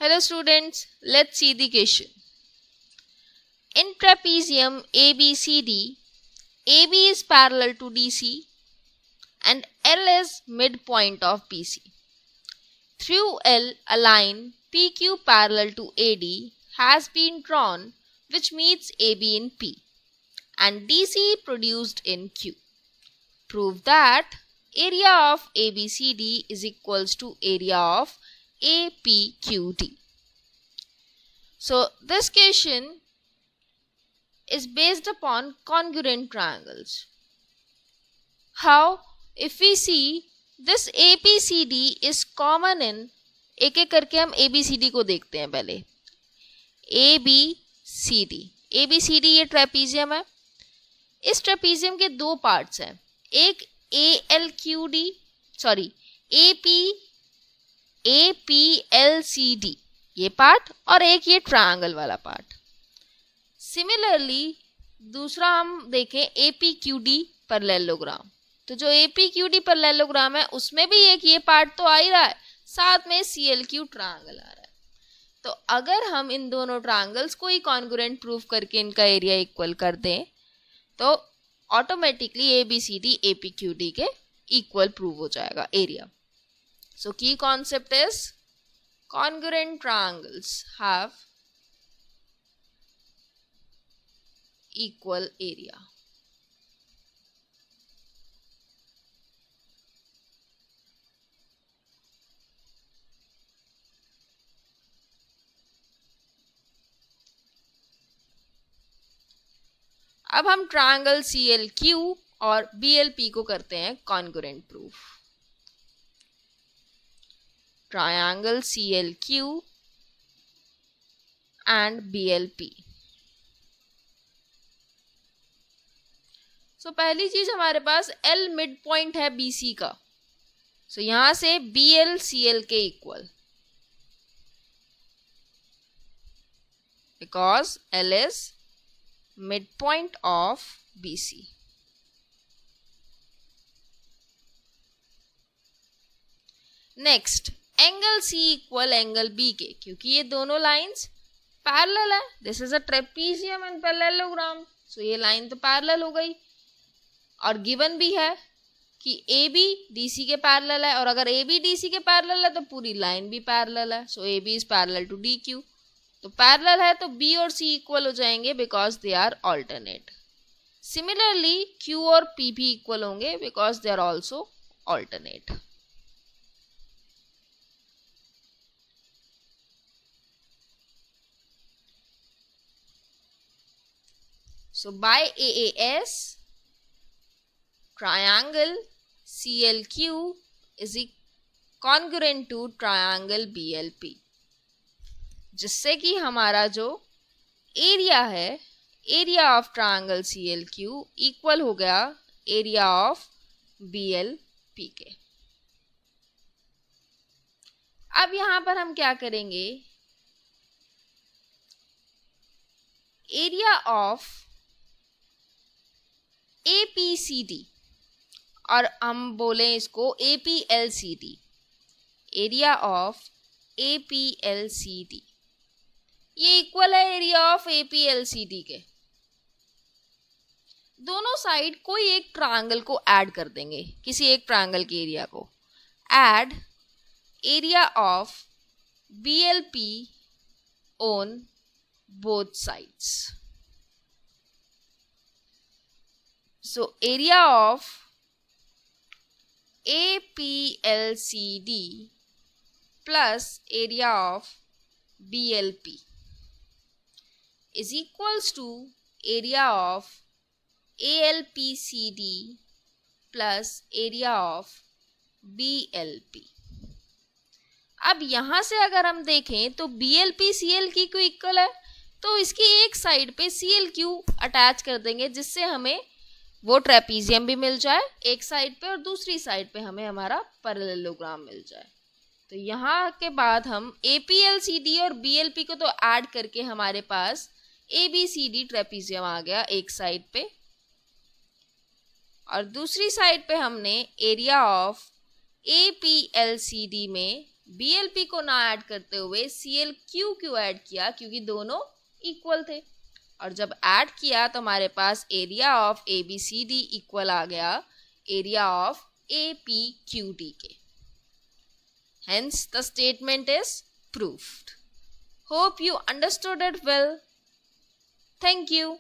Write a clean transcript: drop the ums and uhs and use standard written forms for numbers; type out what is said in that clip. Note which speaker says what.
Speaker 1: Hello students, let's see the question. In trapezium ABCD, AB is parallel to DC and L is midpoint of BC. Through L, a line PQ parallel to AD has been drawn which meets AB in P and DC produced in Q. Prove that area of ABCD is equals to area of APQD. So this question is based upon congruent triangles. How? If we see this ABCD is common in, एक एक करके हम ABCD को देखते हैं पहले. ABCD ये trapezium है. इस ट्रेपीजियम के दो पार्ट्स हैं, एक APLCD ये पार्ट और एक ये ट्रायंगल वाला पार्ट. सिमिलरली दूसरा हम देखें APQD पैरेललोग्राम. तो जो APQD पैरेललोग्राम है उसमें भी एक ये पार्ट तो आ ही रहा है, साथ में CLQ ट्रायंगल आ रहा है. तो अगर हम इन दोनों ट्रायंगल्स को ही कॉन्ग्रुएंट प्रूव करके इनका एरिया इक्वल कर दें तो ऑटोमेटिकली ABCD APQD के इक्वल प्रूव हो जाएगा एरिया. सो की concept is congruent triangles have equal area. अब हम ट्रायंगल CLQ और BLP को करते हैं congruent proof. Triangle CLQ and BLP. So पहली चीज हमारे पास L मिड पॉइंट है BC का. So यहां से BL CL के equal, because L is midpoint of BC. Next angle C equal angle B के, क्योंकि ये दोनों लाइंस पैरेलल है. This is a trapezium and parallelogram. So ये लाइन तो पैरेलल हो गई और गिवन भी है कि AB DC के पैरेलल है, और अगर AB DC के पैरेलल है तो पूरी लाइन भी पैरेलल है. So AB is parallel to DQ. तो पैरेलल है तो B और C इक्वल हो जाएंगे because they are alternate. Similarly Q और P भी इक्वल होंगे because they are also alternate. So by AAS, triangle CLQ is congruent to triangle BLP, जिससे कि हमारा जो एरिया है, area of triangle CLQ equal हो गया एरिया ऑफ BLP के. अब यहां पर हम क्या करेंगे, एरिया ऑफ APCD और हम बोलें इसको APLCD, एरिया ऑफ APLCD ये इक्वल है एरिया ऑफ APLCD के. दोनों साइड कोई एक ट्रायंगल को ऐड कर देंगे, किसी एक ट्रायंगल के एरिया को. Add area of BLP on both sides. So area of APLCD plus area of BLP is equals to area of ALPCD plus area of BLP. अब यहाँ से अगर हम देखें तो BLP CLQ को इक्वल है, तो इसकी एक साइड पे CLQ अटैच कर देंगे जिससे हमें वो ट्रेपीजियम भी मिल जाए एक साइड पे और दूसरी साइड पे हमें हमारा पैरेललोग्राम मिल जाए. तो यहाँ के बाद हम APLCD और BLP को तो ऐड करके हमारे पास ABCD ट्रेपीजियम आ गया एक साइड पे, और दूसरी साइड पे हमने एरिया ऑफ APLCD में BLP को ना ऐड करते हुए ClQ क्यों ऐड किया? क्योंकि दोनों इक्वल थे, और जब ऐड किया तो हमारे पास एरिया ऑफ ABCD इक्वल आ गया एरिया ऑफ APQD के. Hence the statement is proved. Hope you understood it well. Thank you.